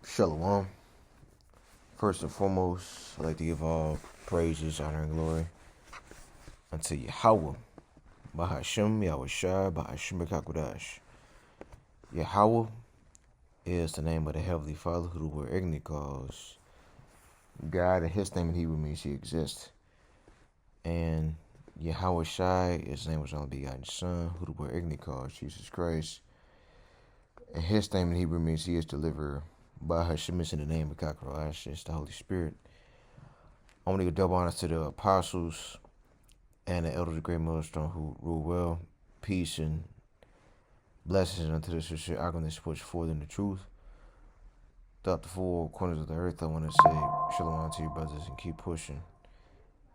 Shalom. First and foremost, I'd like to give all praises, honor, and glory unto Yahweh, Bahashem, Yahushua, Bahashem Bekakwadash. Yahweh is the name of the Heavenly Father, who the word ignorant calls God, and His name in Hebrew means He exists. And Yahweh Shai is the name of His only begotten Son, who the word ignorant calls Jesus Christ. And His name in Hebrew means He is deliverer. Bahashem is in the name of Kakwadash, it's the Holy Spirit. I want to give double honors to the apostles and the elders of the great millstone who rule well. Peace and blessings unto the sincere arguments push forward in the truth. Throughout the four corners of the earth, I want to say shalom to you brothers and keep pushing.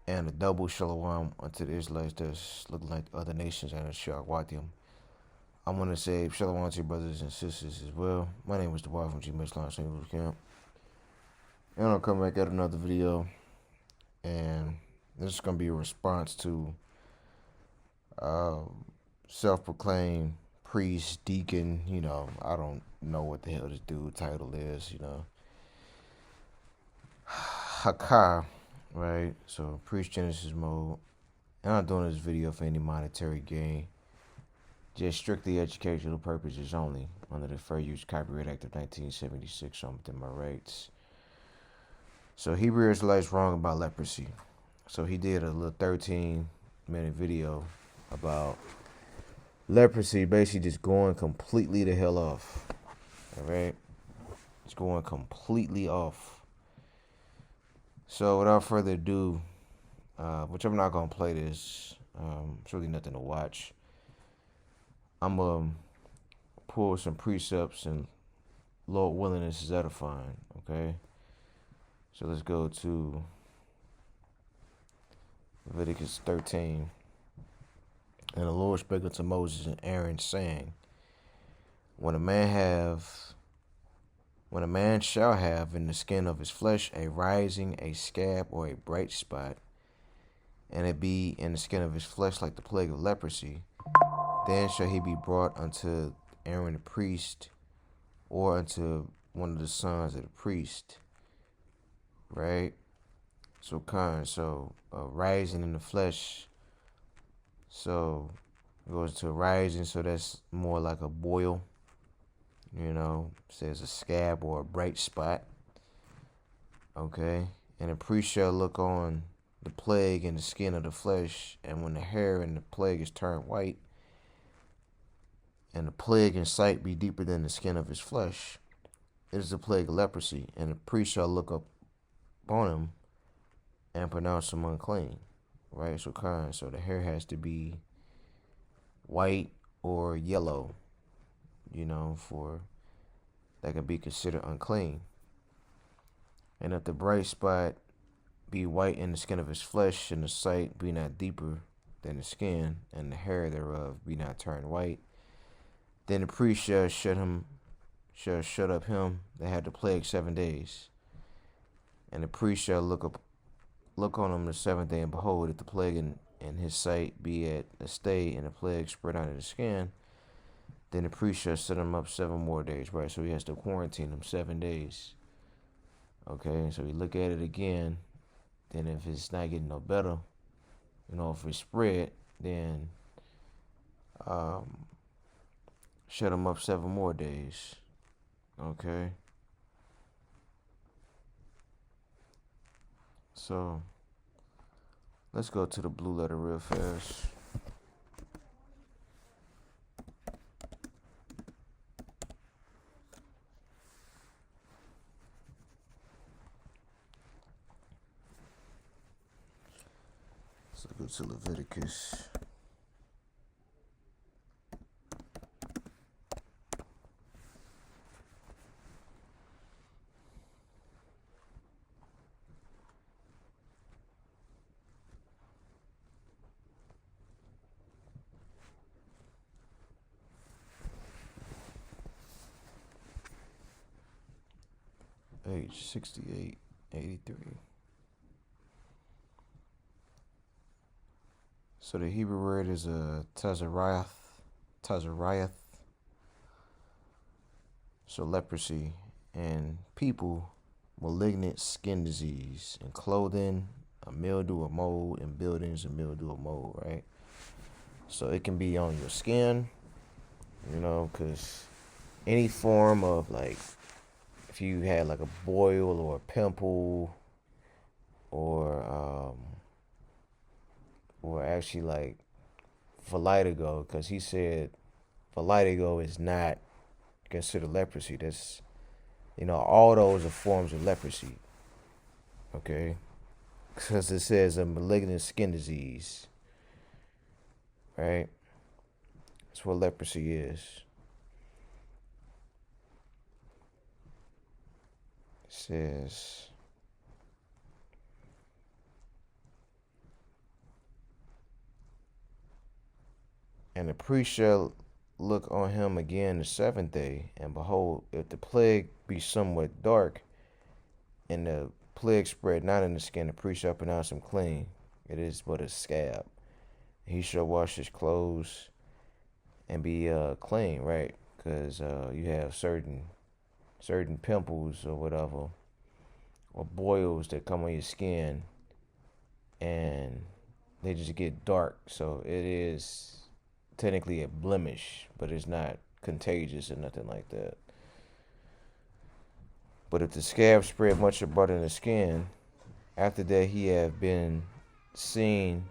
And a double shalom unto the Israelites that's looking like other nations and a Shawatium. I want to say shalom to you brothers and sisters as well. My name is the Wife from G. St. Louis Camp. And I'll come back at another video. And this is going to be a response to self-proclaimed priest, deacon, I don't know what the hell this dude title is, Hakar, right? So priest Genesis mode. I'm not doing this video for any monetary gain. Just strictly educational purposes only under the Fair Use Copyright Act of 1976, so I'm within my rights. So Hebrew Israelites wrong about leprosy. So he did a little 13-minute video about leprosy, basically just going completely the hell off. Alright? It's going completely off. So without further ado, which I'm not going to play this, it's really nothing to watch. I'm going to pull some precepts and Lord willing this is edifying. Okay? So let's go to Leviticus 13. And the Lord spake unto Moses and Aaron, saying, When a man shall have in the skin of his flesh a rising, a scab, or a bright spot, and it be in the skin of his flesh like the plague of leprosy, then shall he be brought unto Aaron the priest, or unto one of the sons of the priest. Right? So rising in the flesh. So it goes to rising, so that's more like a boil. Says a scab or a bright spot. Okay? And the priest shall look on the plague in the skin of the flesh, and when the hair in the plague is turned white, and the plague in sight be deeper than the skin of his flesh, it is the plague of leprosy, and the priest shall look up on him and pronounce him unclean. Right? So the hair has to be white or yellow, for that can be considered unclean. And if the bright spot be white in the skin of his flesh, and the sight be not deeper than the skin, and the hair thereof be not turned white, then the priest shall shut up him that had the plague 7 days. And the priest shall look on him the seventh day, and behold, if the plague in his sight be at a stay, and the plague spread out of the skin, then the priest shall set him up 7 more days, right? So he has to quarantine him 7 days. Okay, so we look at it again. Then if it's not getting no better, if it's spread, then shut him up 7 more days. Okay. So let's go to the blue letter real fast. So go to Leviticus. Page 6883. So the Hebrew word is a tazariath, So leprosy and people, malignant skin disease and clothing, a mildew or mold in buildings, a mildew or mold, right? So it can be on your skin, because any form of like, if you had like a boil or a pimple or actually like vitiligo, because he said vitiligo is not considered leprosy. That's, all those are forms of leprosy. Okay, because it says a malignant skin disease, right? That's what leprosy is. It says, and the priest shall look on him again the seventh day, and behold, if the plague be somewhat dark, and the plague spread not in the skin, the priest shall pronounce him clean. It is but a scab. He shall wash his clothes and be clean, right? Because you have certain pimples or whatever, or boils that come on your skin, and they just get dark. So it is technically a blemish, but it's not contagious or nothing like that. But if the scab spread much abroad in the skin, after that he have been seen.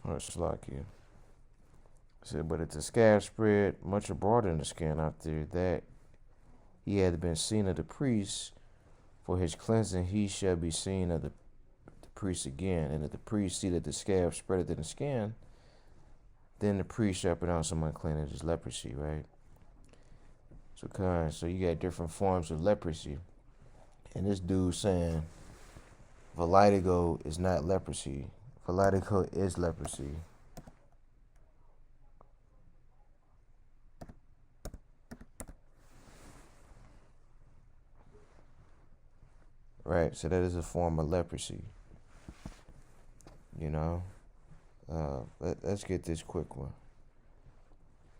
Let's lock you. Said, but if the scab spread much abroad in the skin, after that he had been seen of the priest for his cleansing, he shall be seen of the priest again. And if the priest see that the scab spread in the skin, then the priest shall pronounce him unclean. It is leprosy, right? So you got different forms of leprosy. And this dude saying vitiligo is not leprosy. Vitiligo is leprosy. Right, so that is a form of leprosy. You know? Let's get this quick one.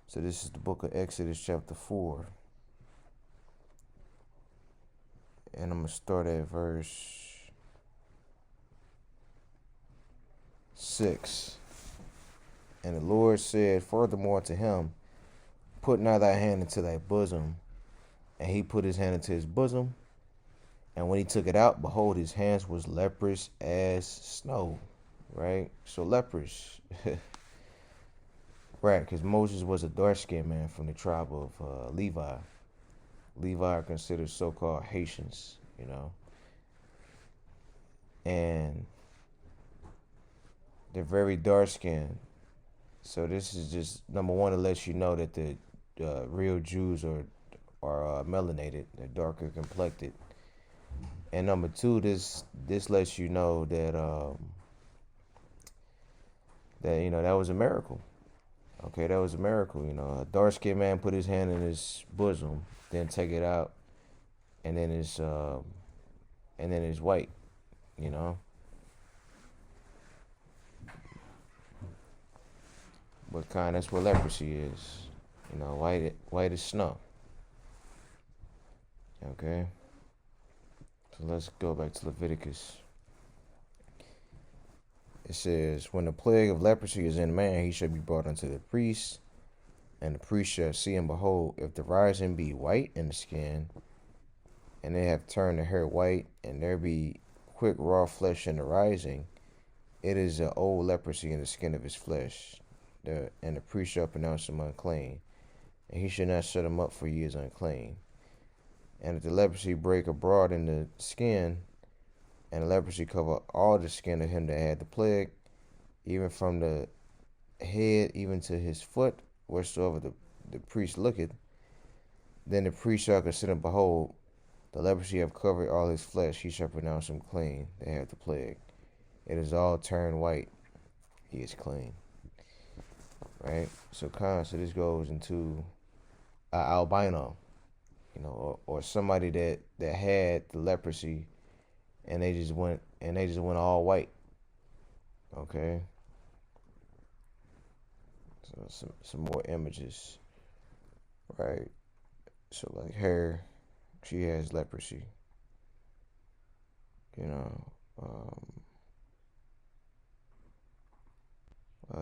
So this is the book of Exodus chapter 4. And I'm going to start at verse 6. And the Lord said furthermore to him, put not thy hand into thy bosom. And he put his hand into his bosom. And when he took it out, behold, his hands was leprous as snow. Right? So leprous. Right, because Moses was a dark-skinned man from the tribe of Levi. Levi are considered so-called Haitians, and they're very dark-skinned. So this is just number one to let you know that the real Jews are melanated, they're darker complected, and number two, this lets you know that that was a miracle. Okay, that was a miracle. A dark-skinned man put his hand in his bosom, then take it out, and then it's white. But that's what leprosy is. White as snow. Okay. So let's go back to Leviticus. It says, when the plague of leprosy is in man, he shall be brought unto the priest, and the priest shall see, and behold, if the rising be white in the skin, and they have turned the hair white, and there be quick raw flesh in the rising, it is an old leprosy in the skin of his flesh. And the priest shall pronounce him unclean, and he shall not shut him up, for he is unclean. And if the leprosy break abroad in the skin, and the leprosy cover all the skin of him that had the plague, even from the head even to his foot, wheresoever the priest looketh, then the priest shall consider, behold, the leprosy have covered all his flesh, he shall pronounce him clean that hath the plague. It is all turned white, he is clean. Right? So this goes into an albino, or somebody that had the leprosy, and they just went all white. Okay. So some more images, right? So like her, she has leprosy. You know,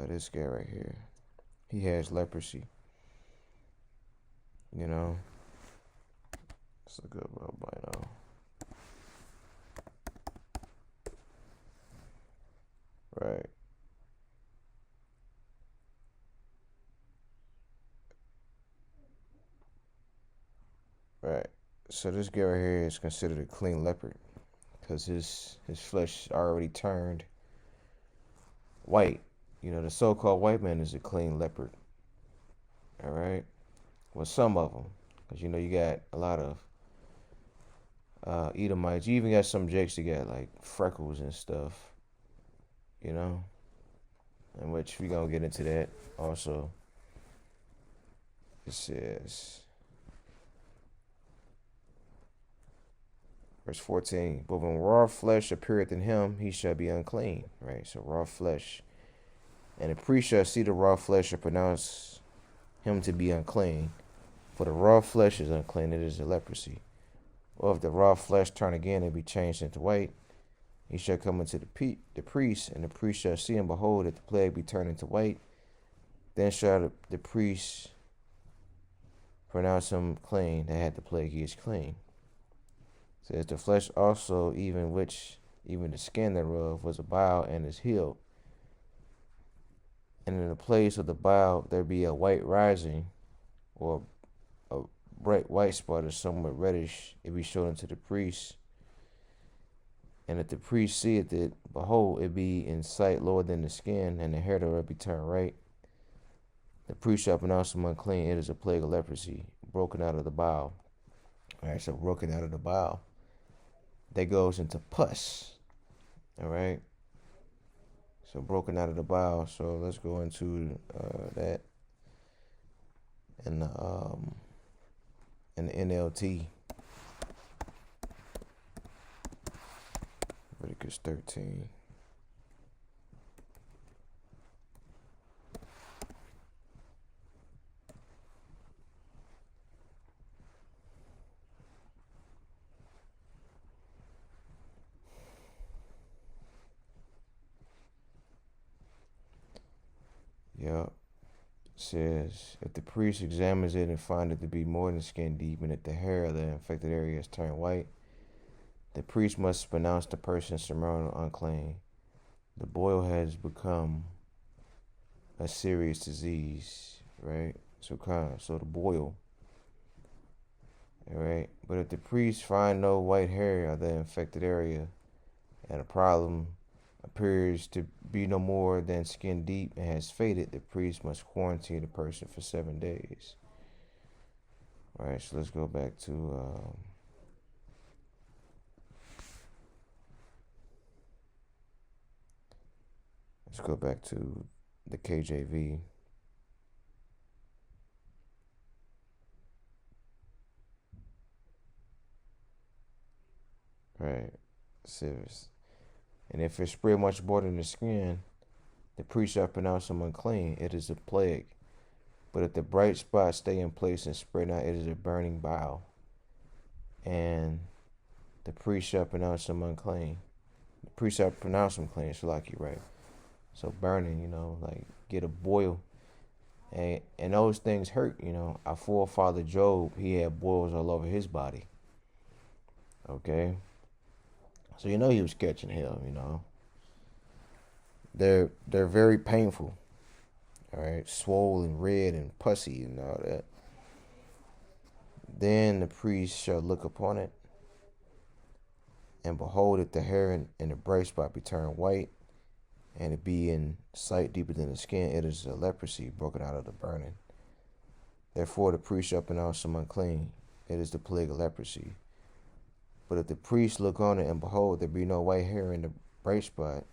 this guy right here, he has leprosy. You know, it's a good albino. Right. Right. So this guy right here is considered a clean leopard because his flesh already turned white. You know, the so-called white man is a clean leopard. All right. Well, some of them, because you know you got a lot of Edomites. You even got some Jakes that got like freckles and stuff. You know, in which we gonna get into that also. It says, verse 14, but when raw flesh appeareth in him, he shall be unclean. Right? So raw flesh. And the priest shall see the raw flesh and pronounce him to be unclean. For the raw flesh is unclean, it is a leprosy. Or if the raw flesh turn again and be changed into white, he shall come unto the priest, and the priest shall see and behold that the plague be turned into white. Then shall the priest pronounce him clean that had the plague, he is clean. It says the flesh also, even the skin thereof was a bile and is healed. And in the place of the bile there be a white rising, or a bright white spot or somewhat reddish, it be shown unto the priest. And if the priest seeth it, behold, it be in sight lower than the skin, and the hair thereof be turned right. The priest shall pronounce him unclean. It is a plague of leprosy, broken out of the bile. All right, so broken out of the bile. That goes into pus. All right. So broken out of the bile. So let's go into that in the NLT. Leviticus 13. Yep. Says, if the priest examines it and find it to be more than skin deep, and if the hair of the infected area has turned white, the priest must pronounce the person ceremonial unclean. The boil has become a serious disease, right? So the boil, all right? But if the priest find no white hair of the infected area, and the problem appears to be no more than skin deep and has faded, the priest must quarantine the person for 7 days. All right, so let's go back to the KJV. Right, serious. And if it spread much more than the skin, the priest shall pronounce him unclean. It is a plague. But if the bright spot stay in place and spread not, it is a burning bile. And the priest shall pronounce him unclean. The priest shall pronounce him clean. So like you right. So burning, like get a boil. And those things hurt, Our forefather Job, he had boils all over his body. Okay? So he was catching hell, They're very painful. All right, swollen, red, and pussy, and all that. Then the priest shall look upon it, and behold, if the hair and the bright spot be turned white, and it be in sight deeper than the skin, it is a leprosy broken out of the burning. Therefore the priest shall pronounce him unclean. It is the plague of leprosy. But if the priest look on it, and behold, there be no white hair in the bright spot,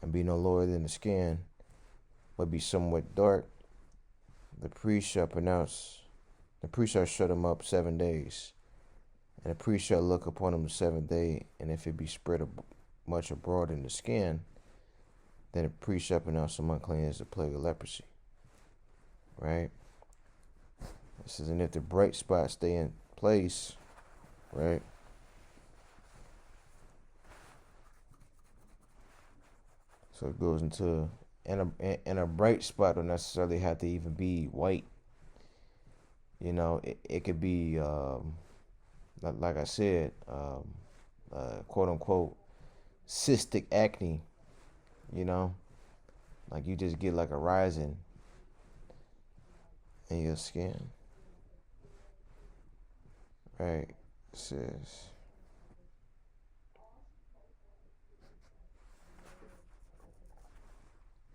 and be no lower than the skin, but be somewhat dark, the priest shall shut him up 7 days. And the priest shall look upon him the 7th day, and if it be spread much abroad in the skin, then the priest shall pronounce him unclean as the plague of leprosy. right? It says, and if the bright spot stay in place, right? So it goes into, and a bright spot don't necessarily have to even be white. It could be, like I said, quote unquote, cystic acne, you know, like you just get like a rising in your skin, right? It says,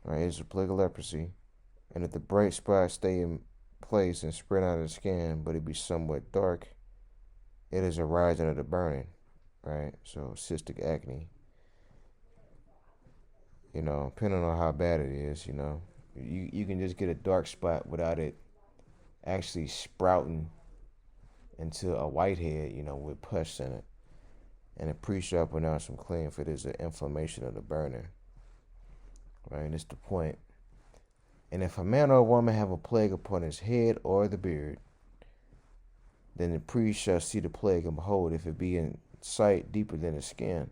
right, it's a plague of leprosy, and if the bright spots stay in place and spread out of the skin, but it be somewhat dark, it is a rising of the burning, right? So cystic acne, depending on how bad it is, you can just get a dark spot without it actually sprouting into a whitehead, with pus in it. And the priest shall pronounce him clean, for it is an inflammation of the burning. Right, and it's the point. And if a man or a woman have a plague upon his head or the beard, then the priest shall see the plague, and behold, if it be in sight deeper than the skin,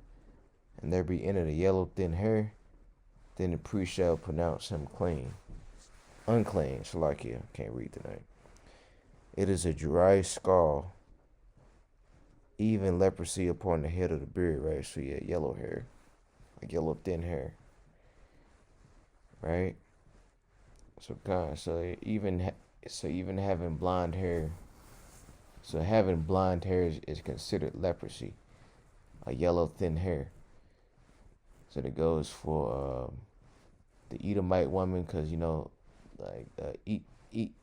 and there be in it a yellow thin hair, then the priest shall pronounce him clean. Unclean, Shalakia, can't read tonight. It is a dry skull, even leprosy upon the head of the beard, right? So yeah, yellow hair, like yellow thin hair, right? So God, even having blonde hair, so having blonde hair is considered leprosy, a yellow thin hair. So it goes for the Edomite woman, because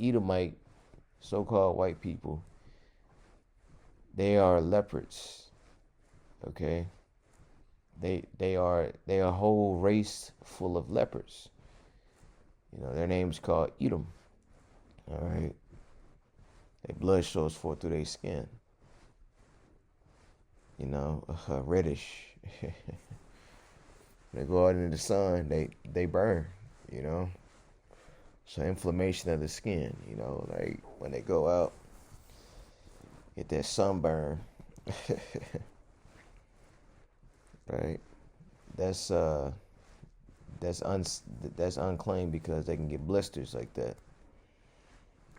Edomite, so-called white people, they are leopards. Okay, they are a whole race full of leopards. Their name's called Edom. All right, their blood shows forth through their skin. Reddish. They go out into the sun, they burn. So inflammation of the skin. Like when they go out, get that sunburn. Right? That's unclean, because they can get blisters like that.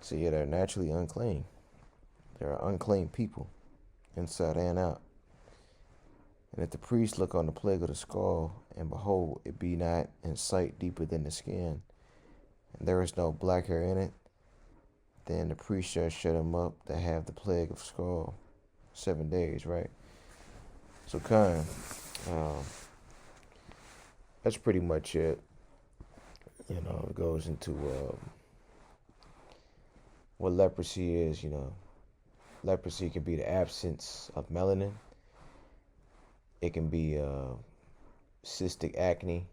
So yeah, they're naturally unclean. They're unclean people, inside and out. And if the priest look on the plague of the skull, and behold, it be not in sight deeper than the skin, and there is no black hair in it, then the priest shall shut him up that have the plague of skull 7 days, right? So that's pretty much it. It goes into what leprosy is. Leprosy can be the absence of melanin. It can be cystic acne,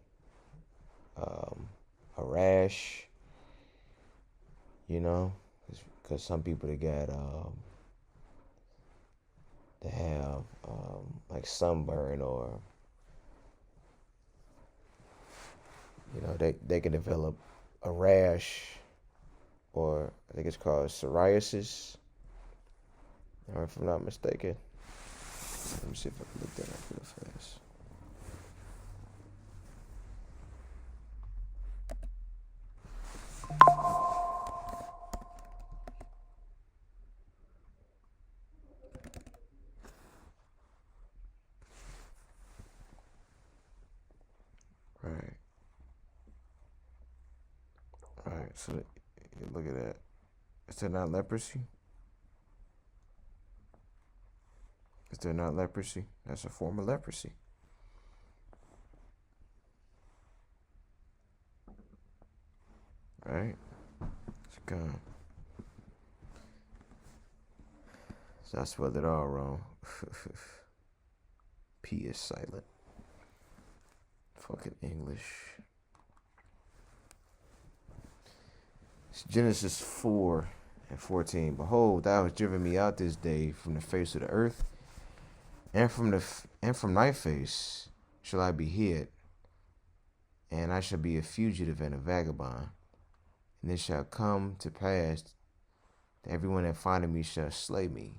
a rash, because some people they have like sunburn, or they can develop a rash, or I think it's called psoriasis, or if I'm not mistaken. Let me see if I can look that up real fast. Right. Alright, so you look at that. Is there not leprosy? Is there not leprosy? That's a form of leprosy. Right? It's gone. So I spelled it all wrong. P is silent. Fucking English. It's Genesis 4:14. Behold, thou hast driven me out this day from the face of the earth, and from thy face shall I be hid, and I shall be a fugitive and a vagabond, And it shall come to pass that everyone that findeth me shall slay me.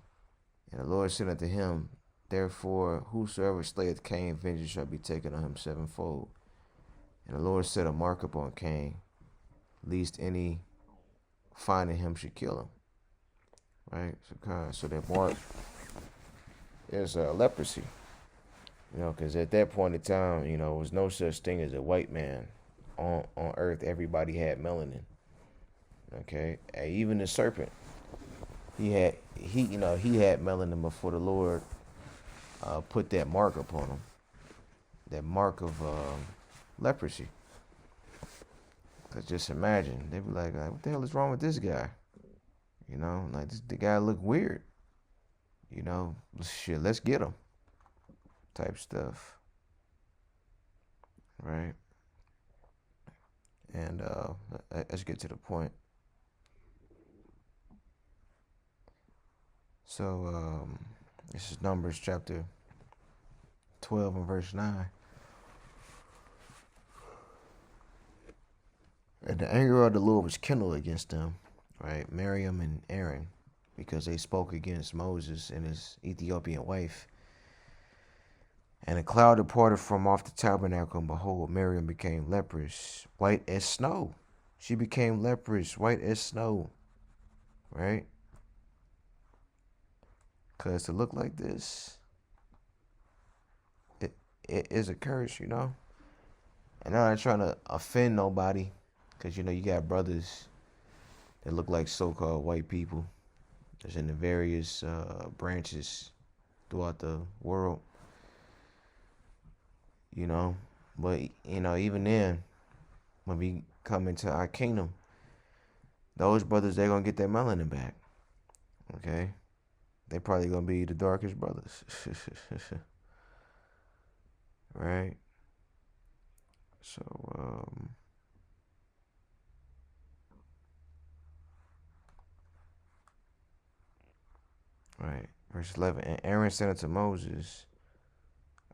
And the Lord said unto him, Therefore, whosoever slayeth Cain, vengeance shall be taken on him sevenfold. And the Lord set a mark upon Cain, lest any finding him should kill him. Right? So that mark is leprosy. Because at that point in time, there was no such thing as a white man on earth. Everybody had melanin. Okay? And even the serpent, he had melanin before the Lord put that mark upon him. That mark of leprosy. Because just imagine, they'd be like, what the hell is wrong with this guy? The guy look weird. Shit, let's get him. Type stuff. Right? And let's get to the point. So, this is Numbers chapter 12 and verse 9. And the anger of the Lord was kindled against them, right? Miriam and Aaron, because they spoke against Moses and his Ethiopian wife. And a cloud departed from off the tabernacle, and behold, Miriam became leprous, white as snow. She became leprous, white as snow, right? Because to look like this, it is a curse, And I'm not trying to offend nobody, because, you got brothers that look like so-called white people that's in the various branches throughout the world. But, even then, when we come into our kingdom, those brothers, they're going to get their melanin back. Okay? They probably going to be the darkest brothers. Right? So, right. Verse 11. And Aaron said unto Moses,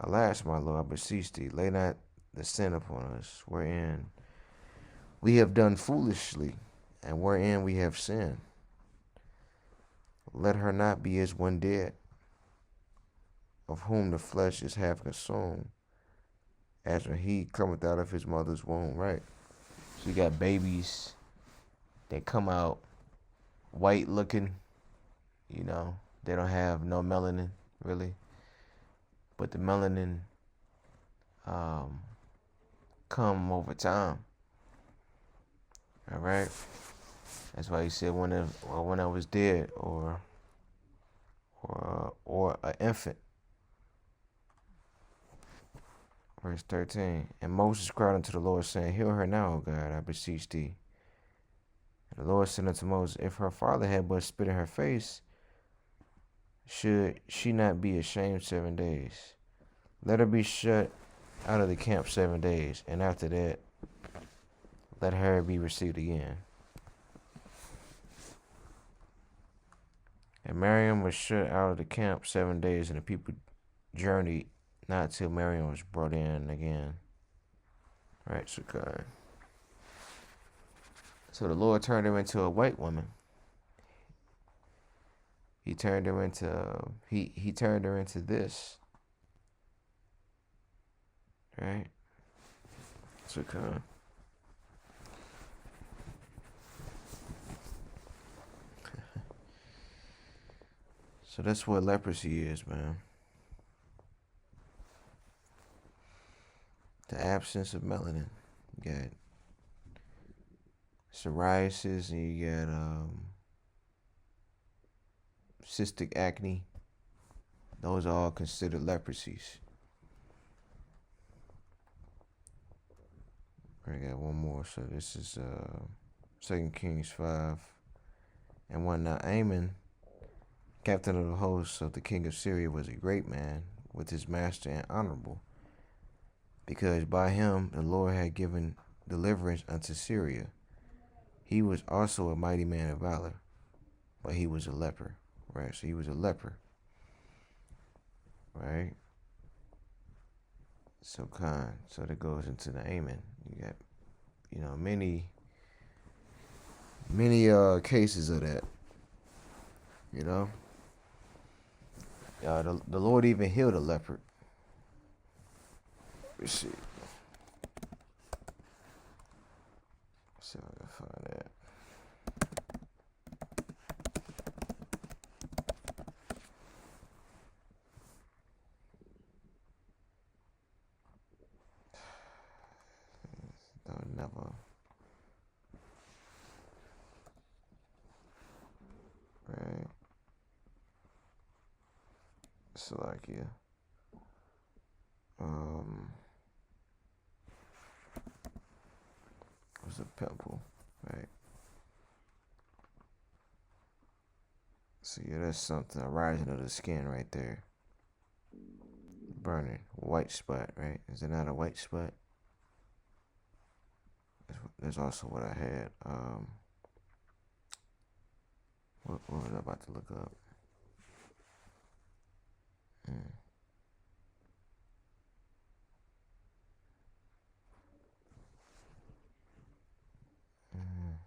Alas, my Lord, I beseech thee, lay not the sin upon us, wherein we have done foolishly, and wherein we have sinned. Let her not be as one dead, of whom the flesh is half consumed, as when he cometh out of his mother's womb. Right. So you got babies that come out white looking, they don't have no melanin, really. But the melanin come over time. All right. That's why he said when I was dead, or an infant. Verse 13. And Moses cried unto the Lord, saying, Heal her now, O God, I beseech thee. And the Lord said unto Moses, If her father had but spit in her face, should she not be ashamed 7 days? Let her be shut out of the camp 7 days, and after that, let her be received again. And Miriam was shut out of the camp 7 days, and the people journeyed not till Miriam was brought in again. Right, so the Lord turned her into a white woman. He turned her into this. Right? So So that's what leprosy is, man. The absence of melanin. You got psoriasis, and you got cystic acne. Those are all considered leprosies. I got one more. So this is 2 Kings 5 and 1. Now Amon, captain of the host of the king of Syria, was a great man with his master and honorable, because by him the Lord had given deliverance unto Syria. He was also a mighty man of valor, but he was a leper. Right, so he was a leper. Right? So that goes into the Amon. You got, many many cases of that. You know, the Lord even healed a leopard. Let's see. Let's see if I can find that. Don't never. Right. Slovakia. What's a pimple? Right. So yeah, that's something. A rising of the skin right there. Burning. White spot, right? Is it not a white spot? That's also what I had. What was I about to look up? Mm. Mm.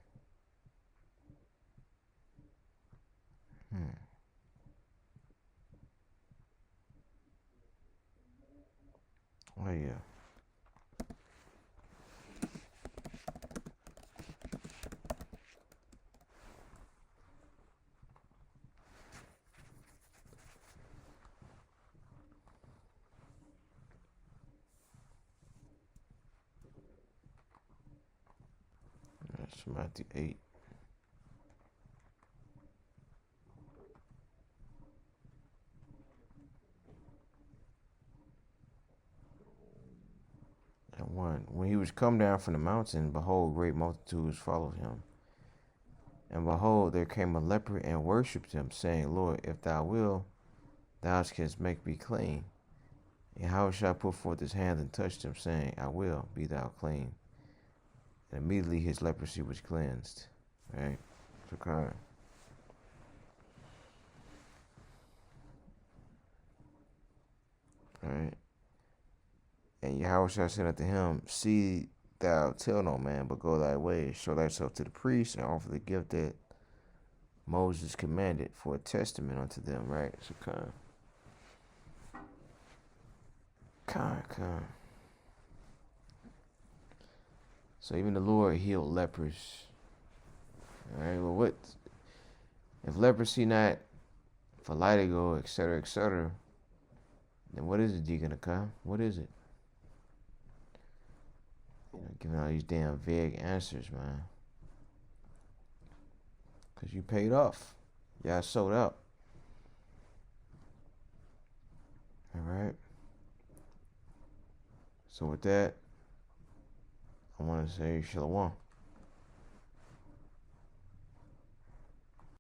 Mm. Oh yeah. That's Matthew 8. And 1. When he was come down from the mountain, behold, great multitudes followed him. And behold, there came a leper and worshipped him, saying, Lord, if thou wilt, thou canst make me clean. And how shall I put forth his hand and touched him, saying, I will, be thou clean. And immediately his leprosy was cleansed. Right? So kind of. Right? And Yahweh said unto him, See thou tell no man, but go thy way, show thyself to the priest, and offer the gift that Moses commanded for a testament unto them. Right? So kind. So even the Lord healed lepers. All right. Well, what if leprosy not vitiligo, etc., then what is it, Deacon Akai? What is it? Giving all these damn vague answers, man. Because you paid off. Y'all sold out. All right. So with that, I want to say shalom.